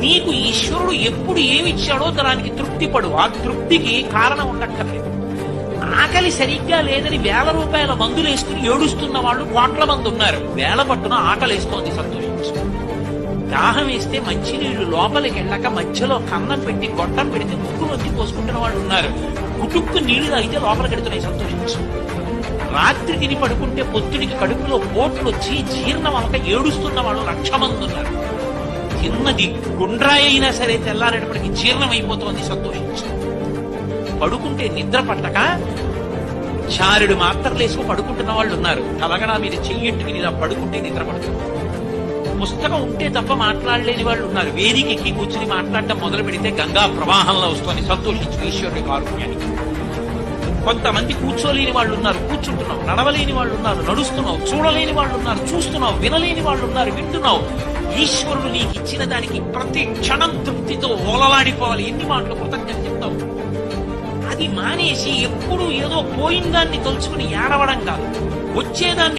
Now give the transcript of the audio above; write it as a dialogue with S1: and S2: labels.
S1: నీకు ఈశ్వరుడు ఎప్పుడు ఏమిచ్చాడో దానికి తృప్తి పడు. ఆ తృప్తికి కారణం ఉండక్కర్లేదు. ఆకలి సరిగ్గా లేదని వేల రూపాయల మందులు వేసుకుని ఏడుస్తున్న వాళ్ళు కోట్ల మంది ఉన్నారు. వేల పట్టున ఆకలేస్తోంది, సంతోషించు. దాహం వేస్తే మంచినీళ్లు లోపలికి వెళ్ళక మధ్యలో కన్నం పెట్టి గొట్టం పెడితే ముక్కు వచ్చి పోసుకుంటున్న వాళ్ళు ఉన్నారు. గుటుక్కు నీళ్లు తాగితే లోపలికి వెడుతున్నాయి, సంతోషించు. రాత్రి తిని పడుకుంటే పొత్తుడికి కడుపులో పోట్లు వచ్చి జీర్ణం అవక ఏడుస్తున్న వాళ్ళు 1,00,000 మంది ఉన్నారు. చిన్నది గుండ్రాయి అయినా సరే తెల్లారేటప్పటికి జీర్ణం అయిపోతోంది, సంతోషించు. పడుకుంటే నిద్ర పట్టక చారుడు మాత్రలు వేసుకు పడుకుంటున్న వాళ్ళు ఉన్నారు. తలగడా మీద చెయ్యెట్టుకుని ఇలా పడుకుంటే నిద్ర పడుతుంది. పుస్తకం ఉంటే తప్ప మాట్లాడలేని వాళ్ళు ఉన్నారు. వేదిక ఎక్కి కూర్చుని మాట్లాడటం మొదలు పెడితే గంగా ప్రవాహంలో వస్తుంది, సంతోషించు ఈశ్వరుడి కారుణ్యానికి. కొంతమంది కూర్చోలేని వాళ్ళు ఉన్నారు, కూర్చుంటున్నావు. నడవలేని వాళ్ళు ఉన్నారు, నడుస్తున్నావు. చూడలేని వాళ్ళు ఉన్నారు, చూస్తున్నావు. వినలేని వాళ్ళు ఉన్నారు, వింటున్నావు. ఈశ్వరుడు నీకు ఇచ్చిన దానికి ప్రతి క్షణం తృప్తితో ఓలలాడిపోవాలి. ఎన్ని మాటలు కృతజ్ఞత చెప్తావు. అది మానేసి ఎప్పుడు ఏదో పోయిన దాన్ని తలుచుకుని ఏడవడం కాదు, వచ్చేదాన్ని